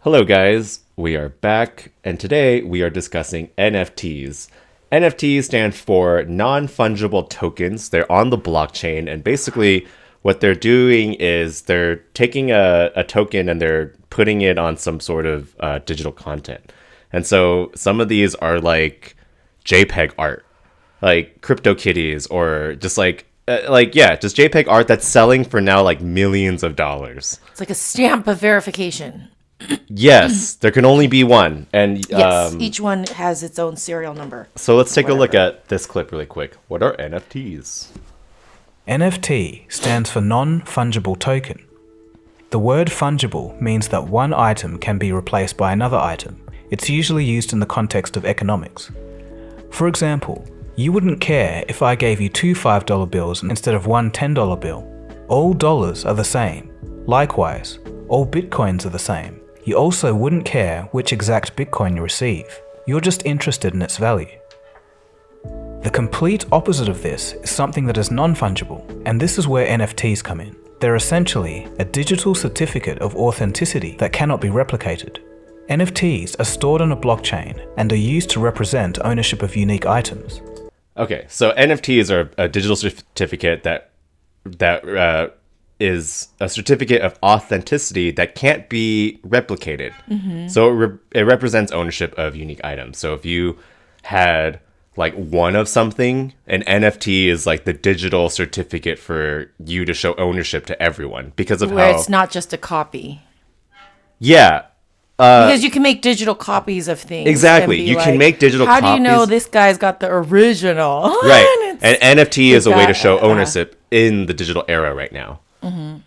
Hello, guys. We are back, and today we are discussing NFTs. NFTs stand for non-fungible tokens. They're on the blockchain, and basically what they're doing is they're taking a token and they're putting it on some sort of digital content. And so some of these are like Jpeg art, like Cryptokitties, or just just Jpeg art that's selling for now like millions of dollars. It's like a stamp of verification. Yes, there can only be one. And yes, each one has its own serial number. So let's take a look at this clip really quick. What are NFTs? NFT stands for non-fungible token. The word fungible means that one item can be replaced by another item. It's usually used in the context of economics. For example, you wouldn't care if I gave you two $5 bills instead of one $10 bill. All dollars are the same. Likewise, all bitcoins are the same. You also wouldn't care which exact bitcoin you receive. You're just interested in its value. The complete opposite of this is something that is non-fungible, and this is where NFTs come in. They're essentially a digital certificate of authenticity that cannot be replicated. NFTs are stored on a blockchain and are used to represent ownership of unique items. Okay, so NFTs are a digital certificate that is a certificate of authenticity that can't be replicated. Mm-hmm. So it represents ownership of unique items. So if you had like one of something, an NFT is like the digital certificate for you to show ownership to everyone because of where it's not just a copy. Yeah. Because you can make digital copies of things. Exactly. You can make digital copies. How do you know this guy's got the original? Right. And NFT is a way to show ownership in the digital era right now. Mm-hmm.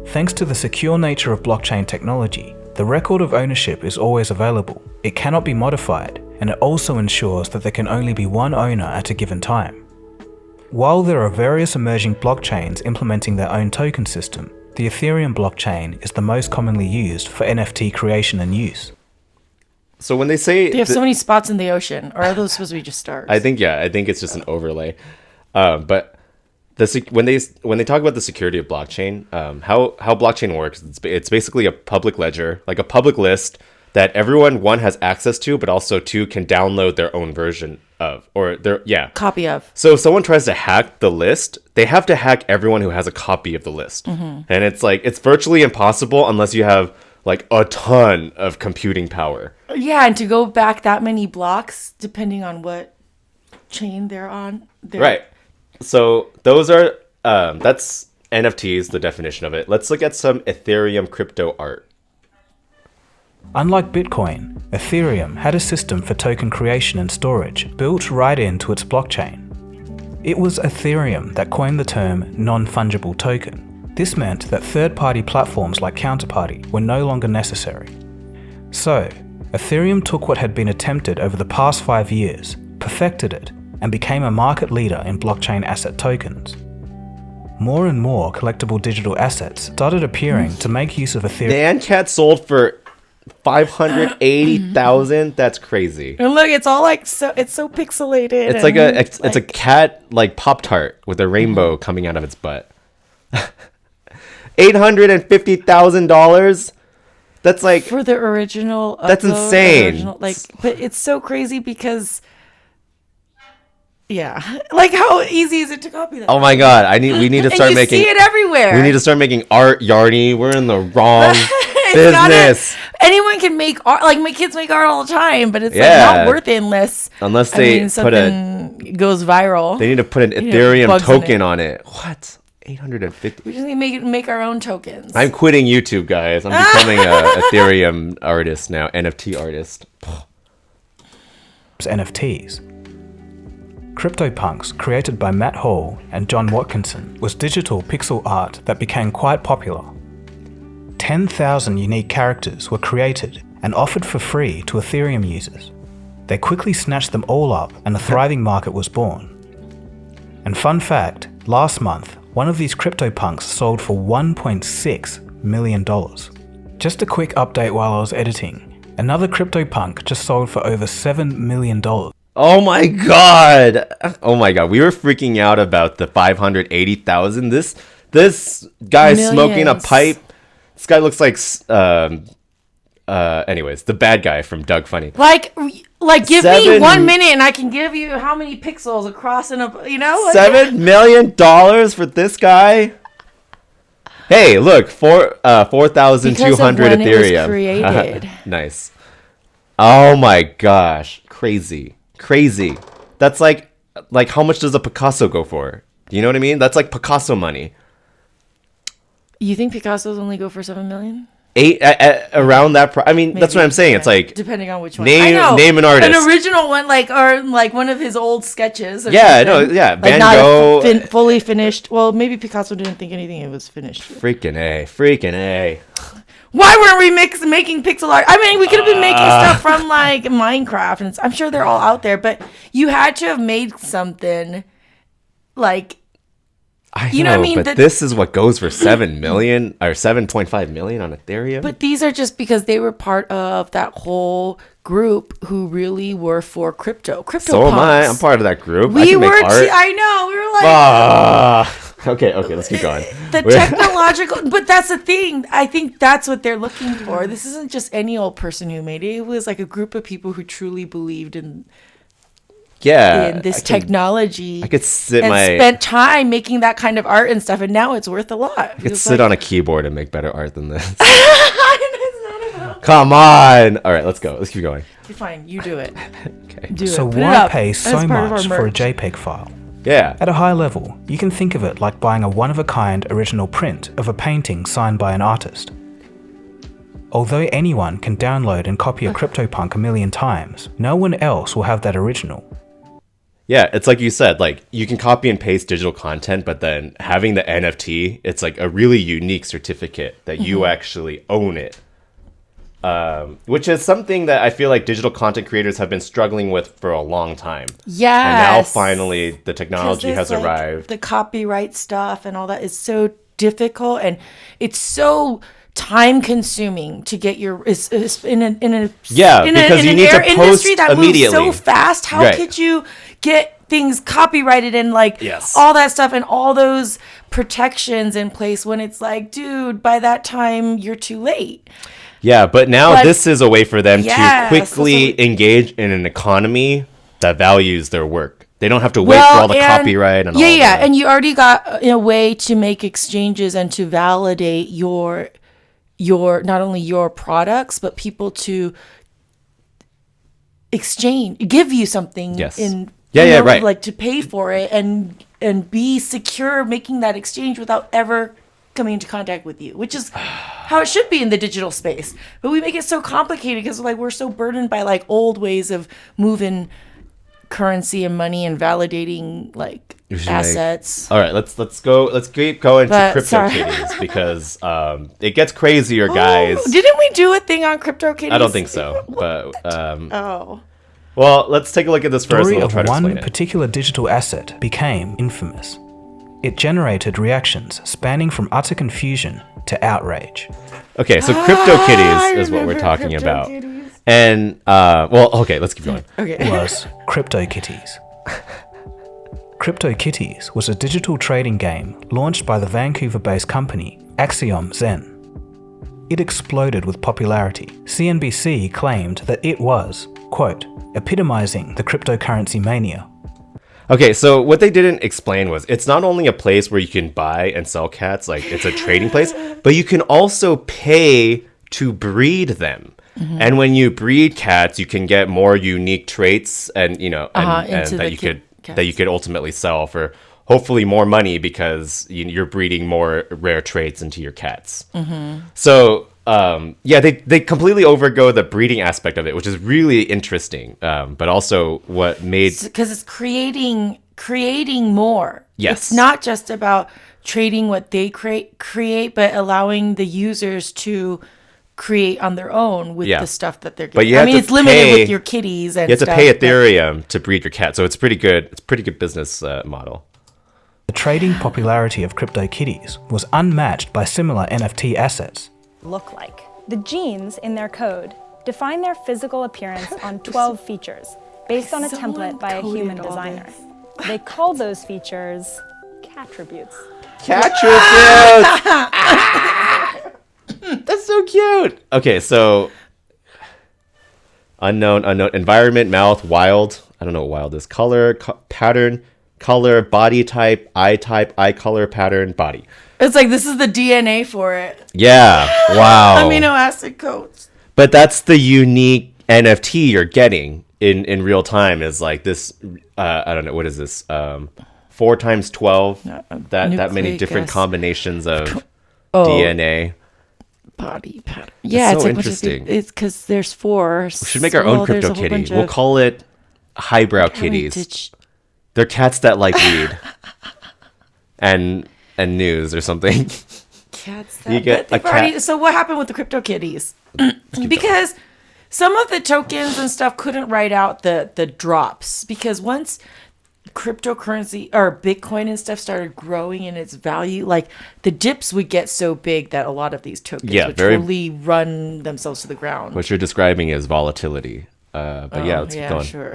Thanks to the secure nature of blockchain technology, the record of ownership is always available. It cannot be modified, and it also ensures that there can only be one owner at a given time. While there are various emerging blockchains implementing their own token system, the Ethereum blockchain is the most commonly used for NFT creation and use. So when they say they have so many spots in the ocean, or are those supposed to be just stars? I think it's just an overlay. But when they talk about the security of blockchain, how blockchain works, it's basically a public ledger, like a public list that everyone, one, has access to, but also two, can download their own version of, or copy of. So if someone tries to hack the list, they have to hack everyone who has a copy of the list. Mm-hmm. And it's virtually impossible unless you have like a ton of computing power. Yeah, and to go back that many blocks, depending on what chain they're on. Right. So those are, that's NFTs, the definition of it. Let's look at some Ethereum crypto art. Unlike Bitcoin, Ethereum had a system for token creation and storage built right into its blockchain. It was Ethereum that coined the term non-fungible token. This meant that third-party platforms like Counterparty were no longer necessary. So, Ethereum took what had been attempted over the past 5 years, perfected it, and became a market leader in blockchain asset tokens. More and more collectible digital assets started appearing to make use of Ethereum. The Antcat sold for 580,000. That's crazy. And look, it's all like it's so pixelated. It's a cat like Pop-Tart with a rainbow coming out of its butt. $850,000. That's like for the original. That's insane. But it's so crazy because. Yeah, like how easy is it to copy that? Oh my god, we need to start making. See it everywhere. We need to start making art, Yarny. We're in the wrong business. Anyone can make art. Like my kids make art all the time, but it's like not worth it unless they something goes viral. They need to put an Ethereum token on it. What? 850. We just need to make our own tokens. I'm quitting YouTube, guys. I'm becoming a Ethereum artist now, NFT artist. NFTs. CryptoPunks, created by Matt Hall and John Watkinson, was digital pixel art that became quite popular. 10,000 unique characters were created and offered for free to Ethereum users. They quickly snatched them all up and a thriving market was born. And fun fact, last month, one of these CryptoPunks sold for $1.6 million. Just a quick update while I was editing. Another CryptoPunk just sold for over $7 million. Oh my god! Oh my god, we were freaking out about the 580,000. This guy smoking a pipe This guy looks like anyways, the bad guy from Doug Funny. Like give me 1 minute and I can give you how many pixels across in a, you know? $7 million for this guy? Hey, look, 4,200 Ethereum. It was Ethereum. Nice. Oh my gosh. Crazy. That's like how much does a Picasso go for? You know what I mean? That's like Picasso money. You think Picasso's only go for 7 million? Around that I mean, Maybe, that's what I'm saying. yeah. It's like depending on which one. Name an artist. An original one, or one of his old sketches. Or yeah, something. no, yeah. Like Van not Gogh. fully finished. Well, maybe Picasso didn't think anything it was finished. Freaking A. Why weren't we making pixel art? I mean, we could have been making stuff from like Minecraft, and I'm sure they're all out there. But you had to have made something like. You know what I mean? But this is what goes for 7 million or 7.5 million on Ethereum. But these are just because they were part of that whole group who really were for crypto. So am I. I'm part of that group. We were. I know. We were like. Okay. Let's keep going. The technological, but that's the thing. I think that's what they're looking for. This isn't just any old person who made it. It was like a group of people who truly believed in this technology. I could spent time making that kind of art and stuff, and now it's worth a lot. I could sit on a keyboard and make better art than this. It's not about. Come on. All right, let's go. Let's keep going. You're fine. You do it. Okay. Do So it. Put it why up pay as so part of our much for a merch. JPEG file? Yeah. At a high level, you can think of it like buying a one-of-a-kind original print of a painting signed by an artist. Although anyone can download and copy a CryptoPunk a million times, no one else will have that original. Yeah, it's like you said, like you can copy and paste digital content, but then having the NFT, it's like a really unique certificate that you actually own it. Which is something that I feel like digital content creators have been struggling with for a long time. Yes. And now finally the technology has like, arrived. The copyright stuff and all that is so difficult, and it's so time consuming to get your because you need to post industry that immediately. moves so fast. How could you get things copyrighted and all that stuff and all those protections in place when it's like, dude, by that time you're too late. Yeah, but now this is a way for them to quickly engage in an economy that values their work. They don't have to wait for all the copyright and all that. Yeah, and you already got a way to make exchanges and to validate your not only your products, but people to give you something right, like to pay for it and be secure making that exchange without ever coming into contact with you, which is how it should be in the digital space. But we make it so complicated because we're so burdened by old ways of moving currency and money and validating assets. All right, let's keep going to Cryptokitties because it gets crazier, guys. Didn't we do a thing on Cryptokitties? I don't think so, but well, let's take a look at this first. The story and we'll try of to one explain it. particular digital asset became infamous. It generated reactions spanning from utter confusion to outrage. Okay, so Cryptokitties is what we're talking about. And, let's keep going. Okay. Was Cryptokitties. Cryptokitties was a digital trading game launched by the Vancouver-based company Axiom Zen. It exploded with popularity. CNBC claimed that it was, quote, epitomizing the cryptocurrency mania. Okay, so what they didn't explain was it's not only a place where you can buy and sell cats, like it's a trading place, but you can also pay to breed them. Mm-hmm. And when you breed cats, you can get more unique traits and that you could ultimately sell for hopefully more money because you're breeding more rare traits into your cats. Mm-hmm. So they completely overgo the breeding aspect of it, which is really interesting. But also what made because it's creating more. Yes, it's not just about trading what they create, but allowing the users to create on their own with the stuff that they're getting. But it's limited with your kitties and you have to pay Ethereum to breed your cat, so it's pretty good. It's a pretty good business model. The trading popularity of Cryptokitties was unmatched by similar NFT assets. Look like. The genes in their code define their physical appearance on 12 features based on a template by a human designer. They call those features cattributes. Cattributes! That's so cute. Okay, so unknown, environment, mouth, wild. I don't know what wild is. Color, pattern, color, body type, eye color, pattern, body. It's like this is the DNA for it. Yeah. Wow. Amino acid codes. But that's the unique NFT you're getting in real time is like this. I don't know. What is this? 4 times 12. That many different combinations of DNA. Body pattern. Yeah, it's so like interesting. It's because there's 4. We should make our own crypto kitty. We'll call it Highbrow kitties. They're cats that like weed and news or something. Cats that you get a cat. So what happened with the Cryptokitties? Because some of the tokens and stuff couldn't write out the drops, because once cryptocurrency or Bitcoin and stuff started growing in its value, like the dips would get so big that a lot of these tokens would totally run themselves to the ground. What you're describing is volatility. Let's keep going. Sure.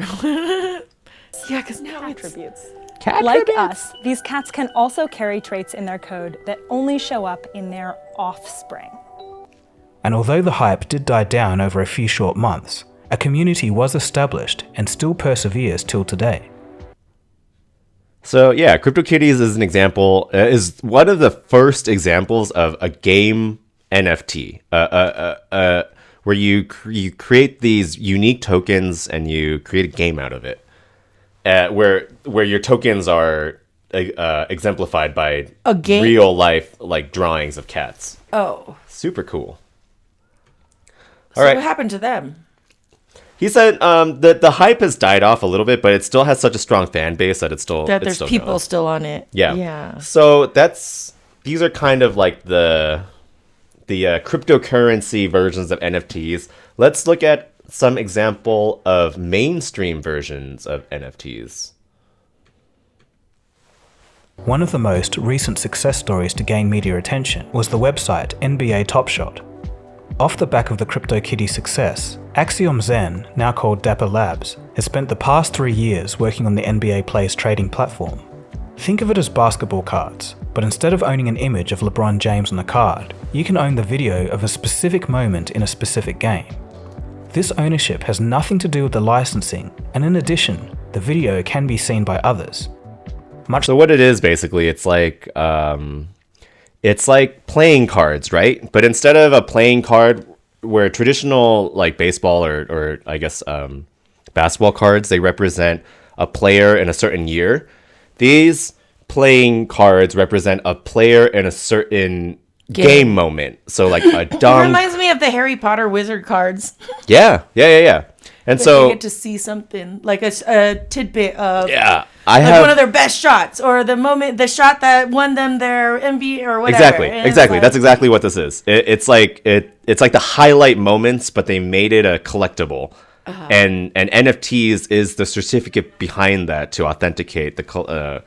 Yeah, because now attributes. Like us, these cats can also carry traits in their code that only show up in their offspring. And although the hype did die down over a few short months, a community was established and still perseveres till today. So yeah, Cryptokitties is an example, is one of the first examples of a game NFT, where you create these unique tokens and you create a game out of it, where your tokens are exemplified by a game? Real life like drawings of cats. Oh, super cool. So what happened to them? He said the hype has died off a little bit, but it still has such a strong fan base that there's people going. still on it. Yeah. So these are kind of like the cryptocurrency versions of NFTs. Let's look at some example of mainstream versions of NFTs. One of the most recent success stories to gain media attention was the website NBA Top Shot. Off the back of the CryptoKitties success, Axiom Zen, now called Dapper Labs, has spent the past 3 years working on the NBA Players trading platform. Think of it as basketball cards, but instead of owning an image of LeBron James on the card, you can own the video of a specific moment in a specific game. This ownership has nothing to do with the licensing, and in addition, the video can be seen by others. So what it is basically, it's like playing cards, right? But instead of a playing card where traditional like baseball or I guess basketball cards, they represent a player in a certain year. These playing cards represent a player in a certain game moment. So like a dunk. It reminds me of the Harry Potter wizard cards. Yeah. And so you get to see something like a tidbit of one of their best shots or the shot that won them their NBA or whatever. Exactly. That's exactly what this is. It's like the highlight moments, but they made it a collectible. Uh-huh. And NFTs is the certificate behind that to authenticate the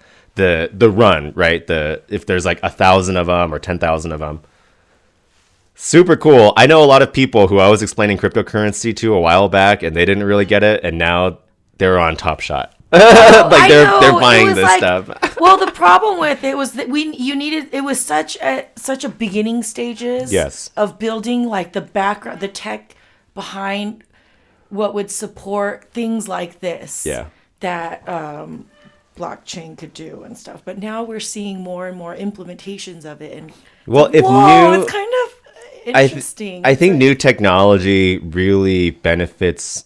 run, right? If there's like 1,000 of them or 10,000 of them. Super cool. I know a lot of people who I was explaining cryptocurrency to a while back, and they didn't really get it, and now they're on Top Shot. They're buying this stuff. Well, the problem with it was that it was such a beginning stages of building like the background, the tech behind what would support things like this. Yeah. That blockchain could do and stuff. But now we're seeing more and more implementations of it, and it's kind of interesting. I think new technology really benefits.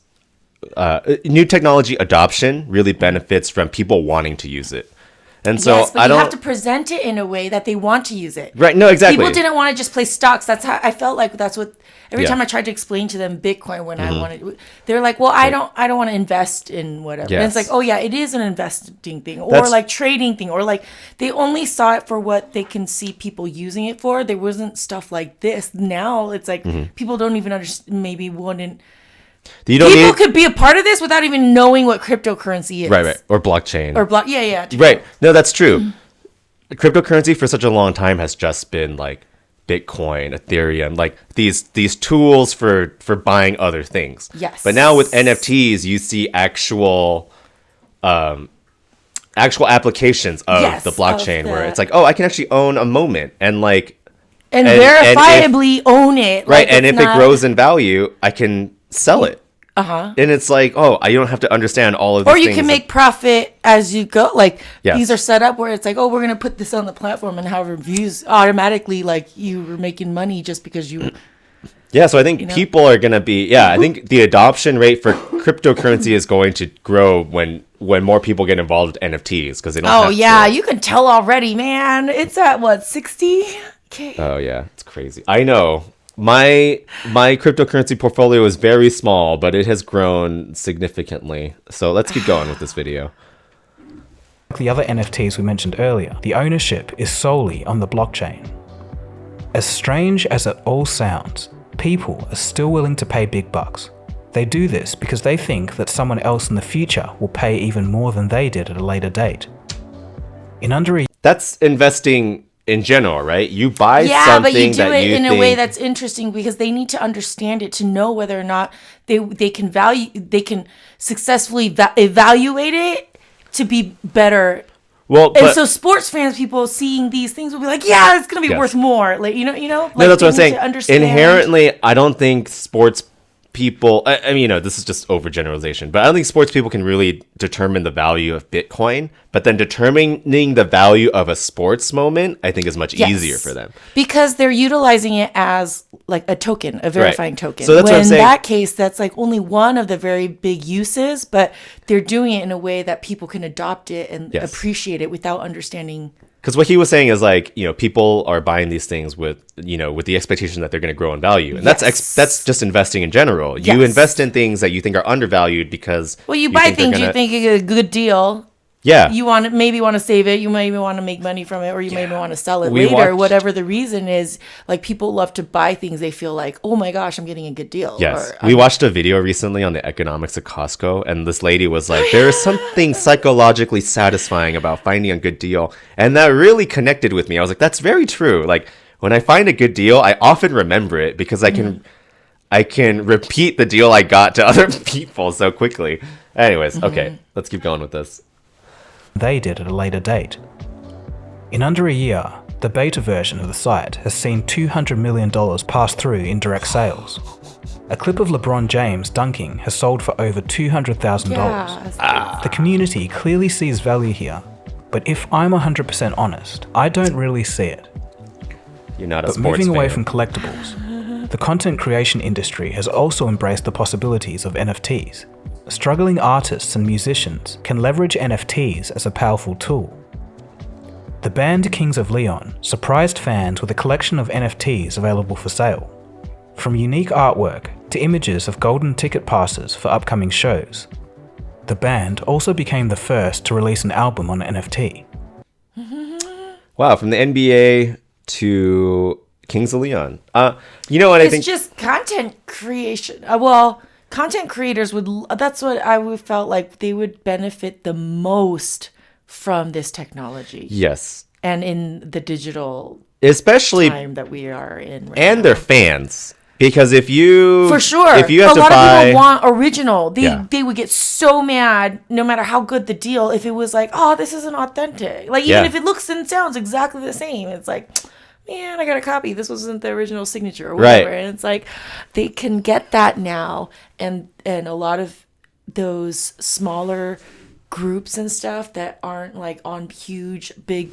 New technology adoption really benefits from people wanting to use it, and so you have to present it in a way that they want to use it. Right? No, exactly. People didn't want to just play stocks. That's how I felt like. That's what every time I tried to explain to them Bitcoin when I wanted, they're like, "Well, I don't want to invest in whatever." Yes. And it's like, "Oh yeah, it is an investing thing, or like trading thing, or like they only saw it for what they can see people using it for. There wasn't stuff like this. Now it's like people don't even understand. Maybe wouldn't." People could be a part of this without even knowing what cryptocurrency is. Right. Or blockchain. Yeah. Right. No, that's true. Cryptocurrency for such a long time has just been like Bitcoin, Ethereum, like these tools for buying other things. Yes. But now with NFTs, you see actual applications of the blockchain where it's like, oh, I can actually own a moment, and like and verifiably own it. Right, and if it grows in value, I can sell it. Uh-huh. And it's like, I don't have to understand all of these things. Or you can make profit as you go. These are set up where it's like, we're going to put this on the platform and have reviews automatically, like you were making money just because you... Yeah, so I think people are going to be... Yeah, I think the adoption rate for cryptocurrency is going to grow when more people get involved with NFTs, because they don't you can tell already, man. It's at, 60K? Oh, yeah, it's crazy. I know. My cryptocurrency portfolio is very small, but it has grown significantly. So let's keep going with this video. Like the other NFTs we mentioned earlier, the ownership is solely on the blockchain. As strange as it all sounds, people are still willing to pay big bucks. They do this because they think that someone else in the future will pay even more than they did at a later date. In under a... That's investing in general, right? You buy something Yeah, but you do it in a way that's interesting because they need to understand it to know whether or not they can successfully evaluate it to be better. Well, so sports fans, people seeing these things will be like, yeah, it's going to be worth more. Like, you know. Like, no, that's what I'm saying. Inherently, I don't think sports people, I mean, this is just overgeneralization, but I don't think sports people can really determine the value of Bitcoin, but then determining the value of a sports moment, I think is much easier for them. Because they're utilizing it as like a token, a verifying token. So that's what I'm saying. In that case, that's like only one of the very big uses, but they're doing it in a way that people can adopt it and appreciate it without understanding. Because what he was saying is like, people are buying these things with the expectation that they're going to grow in value. And that's just investing in general. You invest in things that you think are undervalued because... Well, you buy things you think is a good deal. Yeah. You maybe want to save it. You maybe want to make money from it, or you maybe want to sell it later. Whatever the reason is, like people love to buy things they feel like, oh my gosh, I'm getting a good deal. Yes. We watched a video recently on the economics of Costco, and this lady was like, there is something psychologically satisfying about finding a good deal. And that really connected with me. I was like, that's very true. Like when I find a good deal, I often remember it because I can repeat the deal I got to other people so quickly. Anyways, okay, let's keep going with this. They did at a later date. In under a year, the beta version of the site has seen $200 million pass through in direct sales. A clip of LeBron James dunking has sold for over $200,000. The community clearly sees value here, but if I'm 100% honest, I don't really see it. You're not a sports fan. But moving away from collectibles, the content creation industry has also embraced the possibilities of NFTs. Struggling artists and musicians can leverage NFTs as a powerful tool. The band Kings of Leon surprised fans with a collection of NFTs available for sale. From unique artwork to images of golden ticket passes for upcoming shows. The band also became the first to release an album on NFT. Wow, from the NBA to Kings of Leon. I think... It's just content creation. Content creators that's what I felt like they would benefit the most from this technology. Yes. And in the digital time that we are in right and now. Their fans. Because if you... For sure. If you have a lot buy... of people want original. They would get so mad no matter how good the deal if it was like, oh, this isn't authentic. Like even if it looks and sounds exactly the same. It's like... Man, I got a copy. This wasn't the original signature or whatever. Right. And it's like they can get that now. And a lot of those smaller groups and stuff that aren't like on huge, big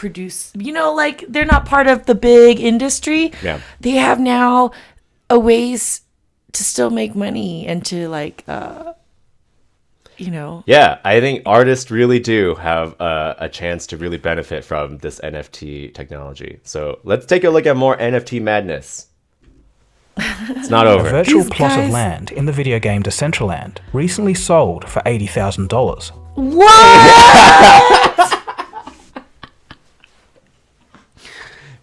like they're not part of the big industry. Yeah. They have now a ways to still make money and to like, Yeah, I think artists really do have a chance to really benefit from this NFT technology. So let's take a look at more NFT madness. It's not over. A virtual plot of land in the video game Decentraland recently sold for $80,000. What?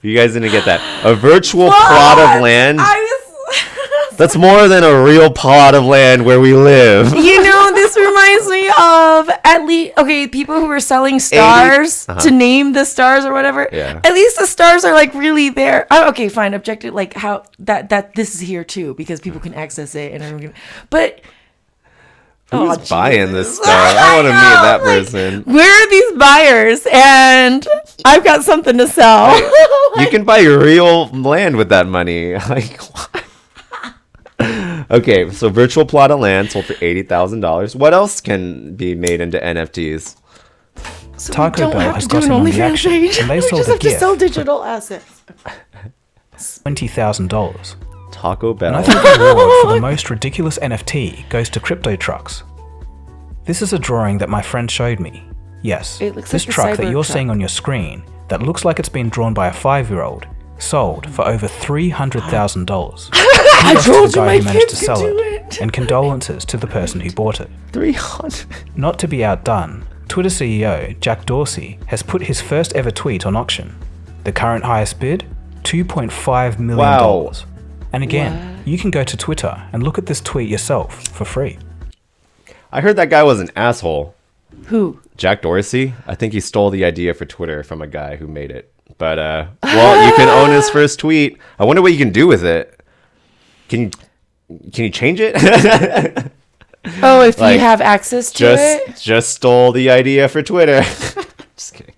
You guys didn't get that. A virtual plot of land. That's more than a real plot of land where we live. This reminds me of people who are selling stars to name the stars or whatever. Yeah. At least the stars are like really there. Okay, fine. Objective, like how that this is here too because people can access it and everyone can, but Who's buying this stuff? I want to meet that person. Where are these buyers? And I've got something to sell. You can buy real land with that money. Like, what? Okay, so virtual plot of land sold for $80,000. What else can be made into NFTs? So Taco Bell has gotten on the action, and they sold a gift to sell digital assets. $20,000. Taco Bell. And I think the award for the most ridiculous NFT goes to Crypto Trucks. This is a drawing that my friend showed me. Yes, this truck that you're seeing on your screen that looks like it's been drawn by a 5-year-old sold for over $300,000. I told you my managed to kids sell could do it, and condolences to the person who bought it. 300. Not to be outdone, Twitter CEO Jack Dorsey has put his first ever tweet on auction. The current highest bid, $2.5 million. Wow. And again, you can go to Twitter and look at this tweet yourself for free. I heard that guy was an asshole. Who? Jack Dorsey. I think he stole the idea for Twitter from a guy who made it. But, well, you can own his first tweet. I wonder what you can do with it. Can you change it? Oh, if you have access to it? Just stole the idea for Twitter. Just kidding.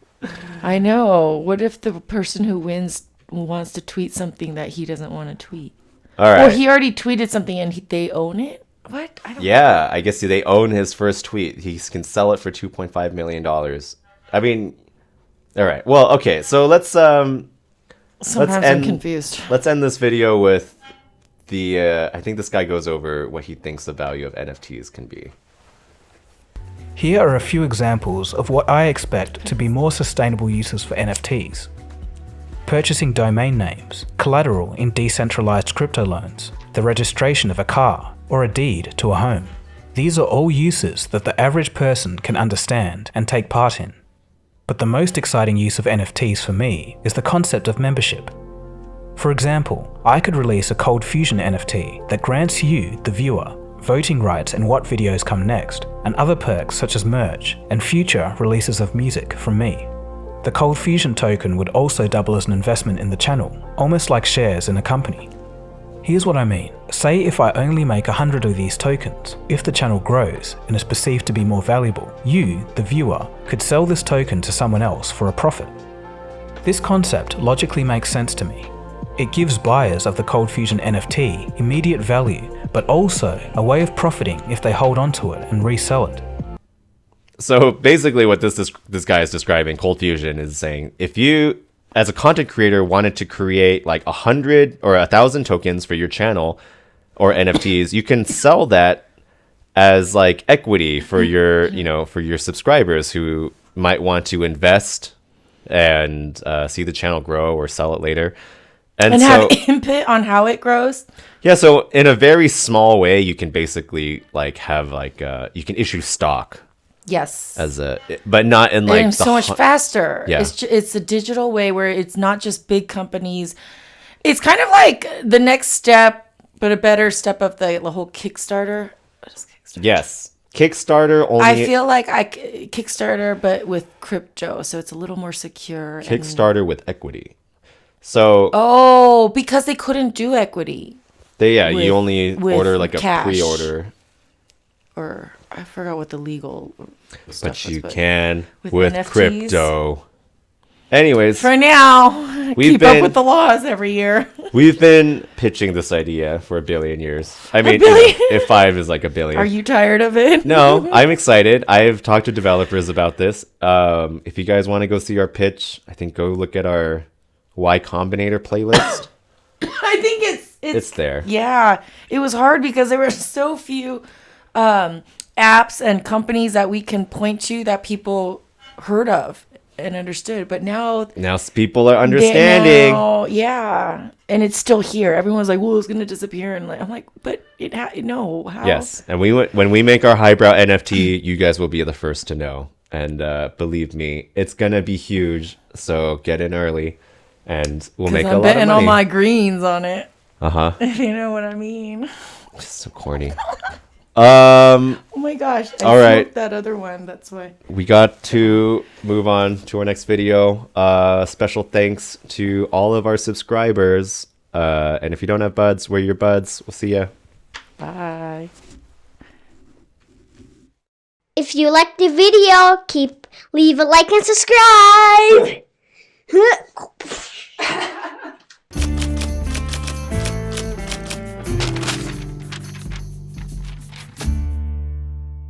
I know. What if the person who wins wants to tweet something that he doesn't want to tweet? All right. Or he already tweeted something and they own it? What? I don't know. I guess they own his first tweet. He can sell it for $2.5 million. I mean, all right. Well, okay. So let's I'm confused. Let's end this video with I think this guy goes over what he thinks the value of NFTs can be. Here are a few examples of what I expect to be more sustainable uses for NFTs. Purchasing domain names, collateral in decentralized crypto loans, the registration of a car, or a deed to a home. These are all uses that the average person can understand and take part in. But the most exciting use of NFTs for me is the concept of membership. For example, I could release a Cold Fusion NFT that grants you, the viewer, voting rights in what videos come next, and other perks such as merch and future releases of music from me. The Cold Fusion token would also double as an investment in the channel, almost like shares in a company. Here's what I mean. Say if I only make 100 of these tokens, if the channel grows and is perceived to be more valuable, you, the viewer, could sell this token to someone else for a profit. This concept logically makes sense to me. It gives buyers of the Cold Fusion NFT immediate value, but also a way of profiting if they hold onto it and resell it. So basically what this guy is describing, Cold Fusion, is saying if you, as a content creator, wanted to create like 100 or 1,000 tokens for your channel or NFTs, you can sell that as like equity for your, for your subscribers who might want to invest and see the channel grow or sell it later. And so, have input on how it grows. Yeah, so in a very small way, you can basically like have like you can issue stock. Yes. But not in like so much faster. Yeah. It's a digital way where it's not just big companies. It's kind of like the next step, but a better step of the whole Kickstarter. What is Kickstarter? Yes. Kickstarter only. I feel like Kickstarter, but with crypto, so it's a little more secure. Kickstarter with equity. So because they couldn't do equity. You only order like cash. A pre-order. Or I forgot what the legal stuff but you was, can with NFTs. Crypto. Anyways, for now, keep up with the laws every year. We've been pitching this idea for 1 billion years. I mean, if 5 is like 1 billion. Are you tired of it? No, I'm excited. I've talked to developers about this. If you guys want to go see our pitch, I think go look at our Y Combinator playlist. I think it's there. Yeah, it was hard because there were so few apps and companies that we can point to that people heard of and understood. But now people are understanding. Yeah, and it's still here. Everyone's like, "Well, it's gonna disappear," and I'm like, "But no, how?" Yes, and when we make our Highbrow NFT, you guys will be the first to know. And believe me, it's gonna be huge. So get in early. And we'll make a lot of money. I'm betting all my greens on it. If you know what I mean. Just so corny. Oh my gosh. I all right. smoked that other one. That's why. We got to move on to our next video. Special thanks to all of our subscribers. And if you don't have buds, we're your buds. We'll see ya. Bye. If you like the video, leave a like and subscribe.